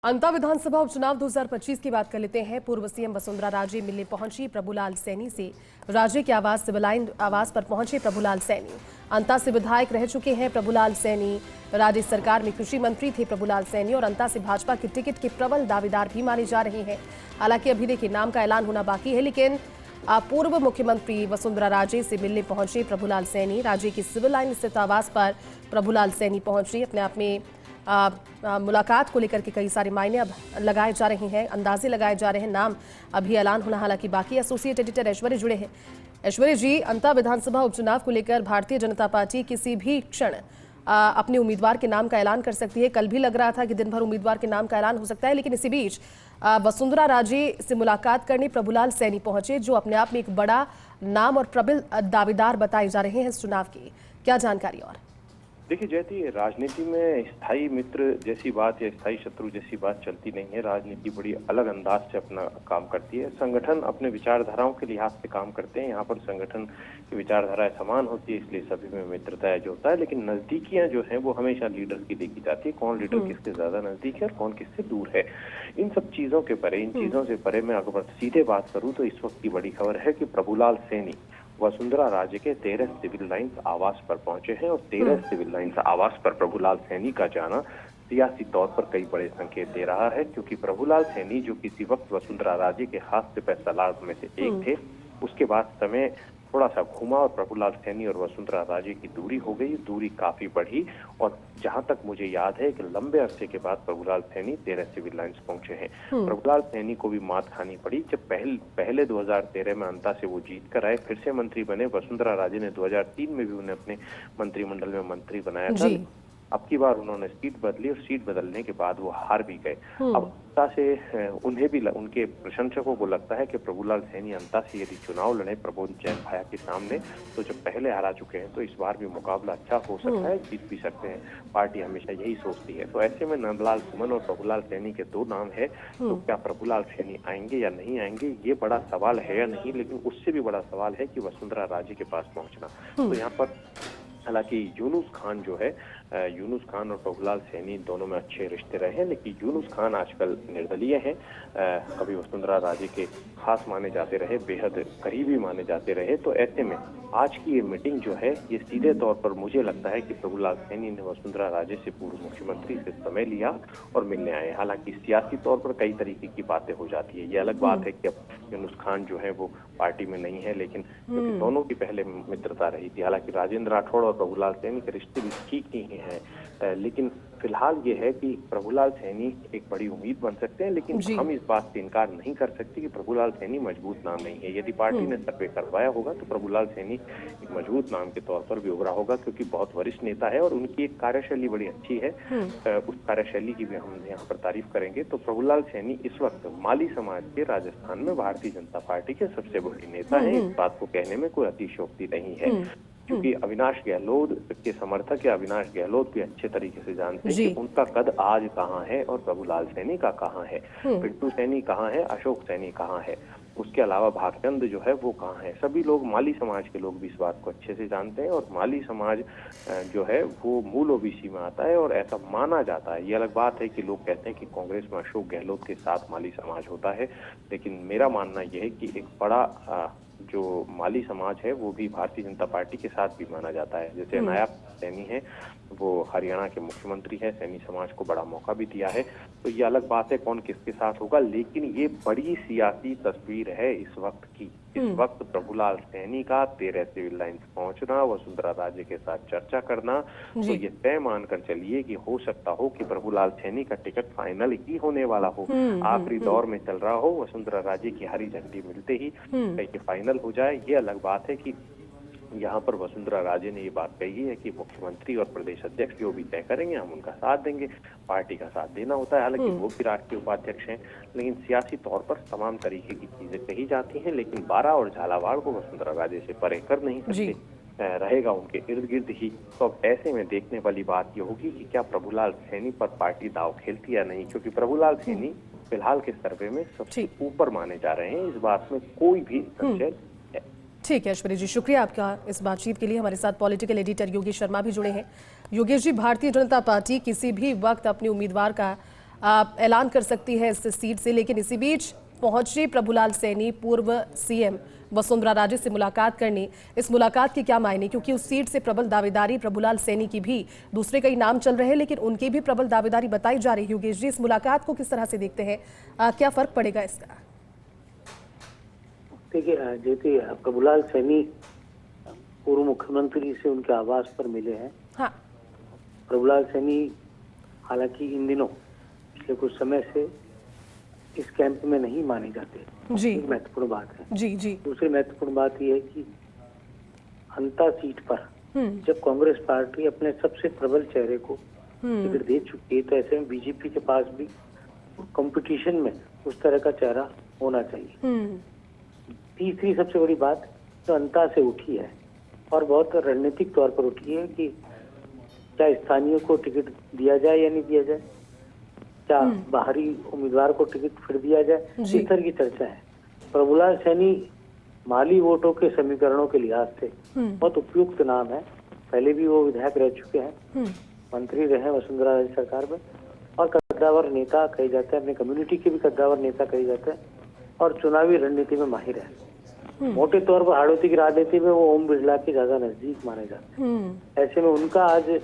अंता विधानसभा उपचुनाव 2025 की बात कर लेते हैं। पूर्व सीएम वसुंधरा राजे मिलने पहुंची प्रभुलाल सैनी से। राजे के आवास सिविल लाइन आवास पर पहुंचे प्रभुलाल सैनी। अंता से विधायक रह चुके हैं प्रभुलाल सैनी। राज्य सरकार में कृषि मंत्री थे प्रभुलाल सैनी और अंता से भाजपा के टिकट के प्रबल दावेदार भी माने जा रहे हैं। हालांकि अभी देखिए नाम का ऐलान होना बाकी है, लेकिन पूर्व मुख्यमंत्री वसुंधरा राजे से मिलने पहुंचे प्रभुलाल सैनी। राज्य की सिविल लाइन स्थित आवास पर प्रभुलाल सैनी पहुंचे। अपने आप में मुलाकात को लेकर के कई सारे मायने अब लगाए जा रहे हैं, अंदाजे लगाए जा रहे हैं। नाम अभी ऐलान होना हालांकि बाकी। एसोसिएट एडिटर ऐश्वर्य जुड़े हैं। ऐश्वर्य जी, अंता विधानसभा उपचुनाव को लेकर भारतीय जनता पार्टी किसी भी क्षण अपने उम्मीदवार के नाम का ऐलान कर सकती है। कल भी लग रहा था कि दिन भर उम्मीदवार के नाम का ऐलान हो सकता है, लेकिन इसी बीच वसुंधरा राजे से मुलाकात करने प्रभुलाल सैनी पहुंचे, जो अपने आप में एक बड़ा नाम और प्रबल दावेदार बताए जा रहे हैं इस चुनाव की। क्या जानकारी? और देखिए जयती, राजनीति में स्थायी मित्र जैसी बात या स्थायी शत्रु जैसी बात चलती नहीं है। राजनीति बड़ी अलग अंदाज से अपना काम करती है। संगठन अपने विचारधाराओं के लिहाज से काम करते हैं। यहाँ पर संगठन की विचारधाराएं समान होती है, इसलिए सभी में मित्रता जो होता है। लेकिन नजदीकियां जो है वो हमेशा लीडर की देखी जाती है। कौन लीडर किससे ज्यादा नजदीक है और कौन किससे दूर है, इन सब चीजों के परे, इन चीजों से परे मैं अगर सीधे बात करूँ तो इस वक्त की बड़ी खबर है कि प्रभुलाल सैनी वसुंधरा राजे के 13 सिविल लाइन्स आवास पर पहुंचे हैं और 13 सिविल लाइन्स आवास पर प्रभुलाल सैनी का जाना सियासी तौर पर कई बड़े संकेत दे रहा है। क्योंकि प्रभुलाल सैनी जो किसी वक्त वसुंधरा राजे के हास्य पे सलार में से एक थे, उसके बाद समय थोड़ा सा घूमा और प्रभुलाल सैनी और वसुंधरा राजे की दूरी हो गई, दूरी काफी बढ़ी। और जहां तक मुझे याद है कि लंबे अरसे के बाद प्रभुलाल सैनी 13 सिविल लाइन्स पहुंचे हैं। प्रभुलाल सैनी को भी मात खानी पड़ी। जब पहले 2013 में अंता से वो जीत कर आए, फिर से मंत्री बने। वसुंधरा राजे ने 2003 में भी उन्हें अपने मंत्रिमंडल में मंत्री बनाया था। अब की बार उन्होंने सीट बदली और सीट बदलने के बाद वो हार भी गए। अब अंता से उन्हें भी, उनके प्रशंसकों को लगता है कि प्रभुलाल सैनी अंता से यदि चुनाव लड़े प्रबोध जैन भाया के सामने, तो जब पहले हारा चुके हैं तो इस बार भी मुकाबला अच्छा हो सकता है, जीत भी सकते हैं। पार्टी हमेशा यही सोचती है। तो ऐसे में नंदलाल सुमन और प्रभुलाल सैनी के दो नाम है। तो क्या प्रभुलाल सैनी आएंगे या नहीं आएंगे, ये बड़ा सवाल है या नहीं। लेकिन उससे भी बड़ा सवाल है कि वसुंधरा राजे के पास पहुंचना। तो यहाँ पर हालांकि यूनुस खान जो है, यूनुस खान और प्रभुलाल सैनी दोनों में अच्छे रिश्ते रहे हैं, लेकिन यूनुस खान आजकल निर्दलीय हैं। कभी वसुंधरा राजे के खास माने जाते रहे, बेहद करीबी माने जाते रहे। तो ऐसे में आज की ये मीटिंग जो है, ये सीधे तौर पर मुझे लगता है कि प्रभुलाल सैनी ने वसुंधरा राजे से, पूर्व मुख्यमंत्री से समय लिया और मिलने आए। हालांकि सियासी तौर पर कई तरीके की बातें हो जाती है। ये अलग बात है कि अब यूनुस खान जो है वो पार्टी में नहीं है, लेकिन क्योंकि दोनों की पहले मित्रता रही थी। हालांकि राजेंद्र राठौड़ और प्रभुलाल सैनी के रिश्ते भी ठीक नहीं है, लेकिन फिलहाल ये है कि प्रभुलाल सैनी एक बड़ी उम्मीद बन सकते हैं। लेकिन हम इस बात से इनकार नहीं कर सकते कि प्रभुलाल सैनी मजबूत नाम नहीं है। यदि पार्टी ने सर्वे करवाया होगा तो प्रभुलाल सैनी एक मजबूत नाम के तौर पर भी उभरा होगा, क्योंकि बहुत वरिष्ठ नेता है और उनकी एक कार्यशैली बड़ी अच्छी है। उस कार्यशैली की भी हम यहाँ पर तारीफ करेंगे। तो प्रभुलाल सैनी इस वक्त माली समाज के राजस्थान में भारतीय जनता पार्टी के सबसे बड़ी नेता है। इस बात को कहने में कोई अतिशयोक्ति नहीं है, क्योंकि अविनाश गहलोत के समर्थक या अविनाश गहलोत भी अच्छे तरीके से जानते हैं कि उनका कद आज कहाँ है और प्रभुलाल सैनी का कहाँ है, पिंटू सैनी कहाँ है, अशोक सैनी कहाँ है, उसके अलावा भागचंद जो है वो कहाँ है। सभी लोग, माली समाज के लोग भी इस बात को अच्छे से जानते हैं। और माली समाज जो है वो मूल ओबीसी में आता है और ऐसा माना जाता है। ये अलग बात है कि लोग कहते हैं कि कांग्रेस में अशोक गहलोत के साथ माली समाज होता है, लेकिन मेरा मानना यह है कि एक बड़ा जो माली समाज है वो भी भारतीय जनता पार्टी के साथ भी माना जाता है। जैसे नायब सैनी है, वो हरियाणा के मुख्यमंत्री है, सैनी समाज को बड़ा मौका भी दिया है। तो ये अलग बात है कौन किसके साथ होगा, लेकिन ये बड़ी सियासी तस्वीर है इस वक्त की। इस वक्त प्रभुलाल सैनी का 13 सिविल लाइन्स पहुंचना, वसुंधरा राजे के साथ चर्चा करना, तो ये तय मानकर चलिए कि हो सकता हो कि प्रभुलाल सैनी का टिकट फाइनल ही होने वाला हो। आखिरी दौर में चल रहा हो, वसुंधरा राजे की हरी झंडी मिलते ही ये फाइनल हो जाए। ये अलग बात है कि यहाँ पर वसुंधरा राजे ने ये बात कही है कि मुख्यमंत्री और प्रदेश अध्यक्ष जो भी तय करेंगे हम उनका साथ देंगे। पार्टी का साथ देना होता है, हालांकि वो भी राष्ट्रीय उपाध्यक्ष हैं। लेकिन सियासी तौर पर तमाम तरीके की चीजें कही जाती हैं, लेकिन बारा और झालावाड़ को वसुंधरा राजे से परे कर नहीं सकते, रहेगा उनके इर्द गिर्द ही। तो अब ऐसे में देखने वाली बात ये होगी कि क्या प्रभुलाल सैनी पर पार्टी दाव खेलती या नहीं, क्योंकि प्रभुलाल सैनी फिलहाल के सर्वे में सबसे ऊपर माने जा रहे हैं। इस बात में कोई भी संशय। ठीक है ऐश्वर्य जी, शुक्रिया आपका इस बातचीत के लिए। हमारे साथ पॉलिटिकल एडिटर योगेश शर्मा भी जुड़े हैं। योगेश जी, भारतीय जनता पार्टी किसी भी वक्त अपने उम्मीदवार का ऐलान कर सकती है इस सीट से। लेकिन इसी बीच पहुंचे प्रभुलाल सैनी पूर्व सीएम वसुंधरा राजे से मुलाकात करने। इस मुलाकात के क्या मायने, क्योंकि उस सीट से प्रबल दावेदारी प्रभुलाल सैनी की भी, दूसरे कई नाम चल रहे हैं लेकिन उनकी भी प्रबल दावेदारी बताई जा रही है। योगेश जी, इस मुलाकात को किस तरह से देखते हैं, क्या फर्क पड़ेगा इसका? देखिए जेती प्रभुलाल सैनी पूर्व मुख्यमंत्री से उनके आवास पर मिले हैं। हाँ। प्रभुलाल सैनी हालांकि इन दिनों पिछले कुछ समय से इस कैंप में नहीं माने जाते जी। एक महत्वपूर्ण बात है। जी जी। दूसरी महत्वपूर्ण बात यह है कि अंता सीट पर जब कांग्रेस पार्टी अपने सबसे प्रबल चेहरे को टिकट दे चुकी है, तो ऐसे में बीजेपी के पास भी कंपटीशन में उस तरह का चेहरा होना चाहिए। तीसरी सबसे बड़ी बात जो अंता से उठी है और बहुत रणनीतिक तौर पर उठी है कि क्या स्थानीय को टिकट दिया जाए या नहीं दिया जाए, क्या बाहरी उम्मीदवार को टिकट फिर दिया जाए, इस तरह की चर्चा है। प्रभुलाल सैनी माली वोटों के समीकरणों के लिहाज से बहुत उपयुक्त नाम है। पहले भी वो विधायक रह चुके हैं, मंत्री रहे वसुंधरा राजे सरकार में, और कद्दावर नेता कहे जाते हैं, अपने कम्युनिटी के भी कद्दावर नेता कहे जाते हैं, और चुनावी रणनीति में माहिर है। मोटे तौर पर हाड़ौती की राजनीति में वो ओम बिरला के ज्यादा नजदीक माने जाते हैं। ऐसे में उनका आज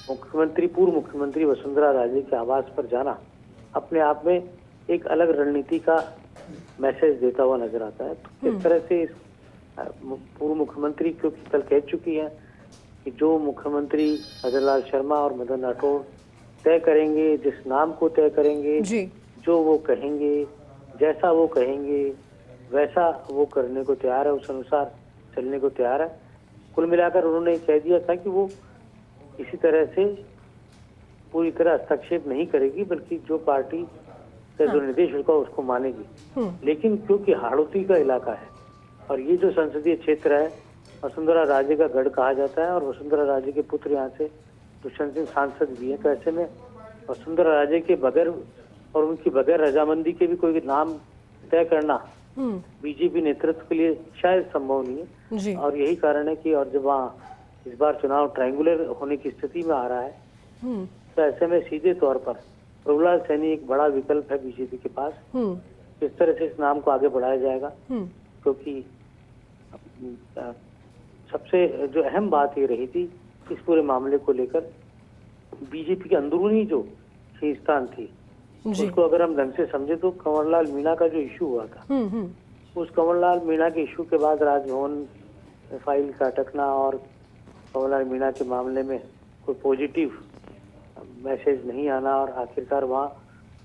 पूर्व मुख्यमंत्री वसुंधरा राजे के आवास पर जाना अपने आप में एक अलग रणनीति का मैसेज देता हुआ नजर आता है। तो किस तरह से पूर्व मुख्यमंत्री, क्योंकि कल कह चुकी है कि जो मुख्यमंत्री भजन लाल शर्मा और मदन राठौड़ तय करेंगे, जिस नाम को तय करेंगे, जो वो कहेंगे, जैसा वो कहेंगे वैसा वो करने को तैयार है, उस अनुसार चलने को तैयार है। कुल मिलाकर उन्होंने कह दिया था कि वो इसी तरह से पूरी तरह हस्तक्षेप नहीं करेगी, बल्कि जो पार्टी का जो निर्देश होगा उसको मानेगी। लेकिन क्योंकि हाड़ौती का इलाका है और ये जो संसदीय क्षेत्र है वसुंधरा राजे का गढ़ कहा जाता है, और वसुंधरा राजे के पुत्र यहाँ से दुष्यंत सिंह सांसद भी है, तो ऐसे में वसुंधरा राजे के बगैर और उनकी बगैर रजामंदी के भी कोई नाम तय करना बीजेपी नेतृत्व के लिए शायद संभव नहीं है। और यही कारण है कि और जब वहाँ इस बार चुनाव ट्रायंगुलर होने की स्थिति में आ रहा है, तो ऐसे में सीधे तौर पर प्रभुलाल सैनी एक बड़ा विकल्प है बीजेपी के पास। इस तरह से इस नाम को आगे बढ़ाया जाएगा, क्योंकि सबसे जो अहम बात ये रही थी इस पूरे मामले को लेकर, बीजेपी के अंदरूनी जो खींचतान थी उसको अगर हम ढंग से समझे तो कंवरलाल मीणा का जो इशू हुआ था, उस कंवरलाल मीणा के इशू के बाद राजभवन फाइल का अटकना और कंवरलाल मीणा के मामले में कोई पॉजिटिव मैसेज नहीं आना और आखिरकार वहाँ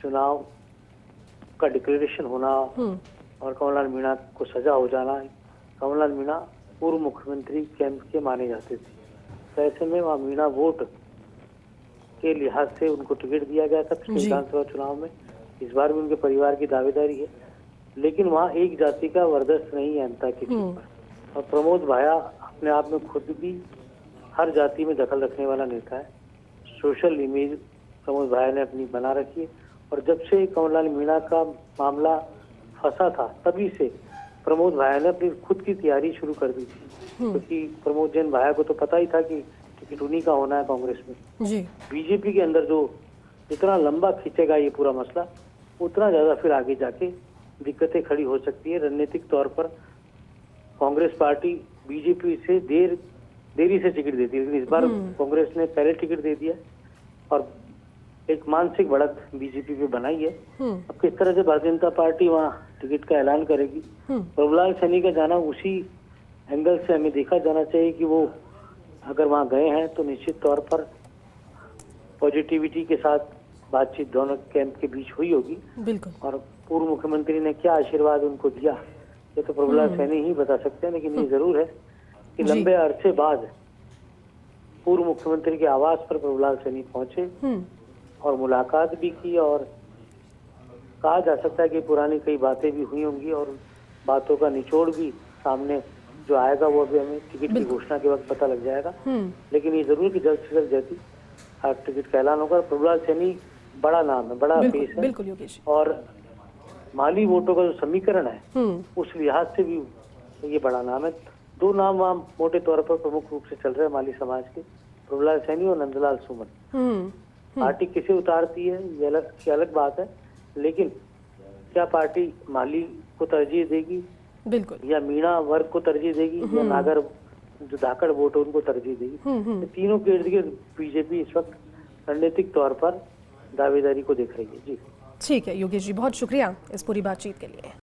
चुनाव का डिक्लेरेशन होना और कंवरलाल मीणा को सजा हो जाना। कंवरलाल मीणा पूर्व मुख्यमंत्री कैंप के माने जाते थे, तो ऐसे में वहाँ मीणा वोट के लिहाज से उनको टिकट दिया गया था पिछले विधानसभा चुनाव में। इस बार भी उनके परिवार की दावेदारी है, लेकिन वहाँ एक जाति का वर्दस्त नहीं है अंता की सीट पर। और प्रमोद भाया अपने आप में खुद भी हर जाति में दखल रखने वाला नेता है। सोशल इमेज प्रमोद भाया ने अपनी बना रखी है, और जब से कंवरलाल मीणा का मामला फंसा था तभी से प्रमोद भाया ने अपनी खुद की तैयारी शुरू कर दी थी, क्योंकि प्रमोद जैन भाया को तो पता ही था कि टिकट उन्हीं का होना है कांग्रेस में। बीजेपी के अंदर जो जितना लंबा खींचेगा ये पूरा मसला, उतना ज्यादा फिर आगे जाके दिक्कतें खड़ी हो सकती है। रणनीतिक तौर पर कांग्रेस पार्टी बीजेपी से देरी से टिकट देती है, लेकिन इस बार कांग्रेस ने पहले टिकट दे दिया और एक मानसिक बढ़त बीजेपी पे बनाई है। अब किस तरह से भारतीय जनता पार्टी वहाँ टिकट का ऐलान करेगी, प्रभुलाल सैनी का जाना उसी एंगल से हमें देखा जाना चाहिए कि वो अगर वहाँ गए हैं तो निश्चित तौर पर पॉजिटिविटी के साथ बातचीत दोनों कैंप के बीच हुई होगी। बिल्कुल। और पूर्व मुख्यमंत्री ने क्या आशीर्वाद उनको दिया ये तो प्रभुलाल सैनी ही बता सकते हैं, लेकिन ये जरूर है कि लंबे अरसे बाद पूर्व मुख्यमंत्री के आवास पर प्रभुलाल सैनी पहुंचे और मुलाकात भी की, और कहा जा सकता है कि पुरानी कई बातें भी हुई होंगी और बातों का निचोड़ भी सामने जो आएगा वो अभी हमें टिकट की घोषणा के वक्त पता लग जाएगा। लेकिन ये जरूर कि जल्द से जल्द जैसी टिकट का ऐलान होगा। प्रभुलाल सैनी बड़ा नाम है, बड़ा फेस है, बिल्कुल योगेश। और माली वोटों का जो समीकरण है उस लिहाज से भी ये बड़ा नाम है। दो नाम वहाँ मोटे तौर पर प्रमुख रूप से चल रहे हैं माली समाज के, प्रभुलाल सैनी और नंदलाल सुमन। पार्टी किसे उतारती है ये अलग बात है, लेकिन क्या पार्टी माली को तरजीह देगी बिल्कुल। या मीणा वर्ग को तरजीह देगी या नागर जो धाकड़ वोट है उनको तरजीह देगी? तो तीनों के इर्द गिर्द बीजेपी इस वक्त रणनीतिक तौर पर दावेदारी को देख रही है। जी ठीक है योगेश जी, बहुत शुक्रिया इस पूरी बातचीत के लिए।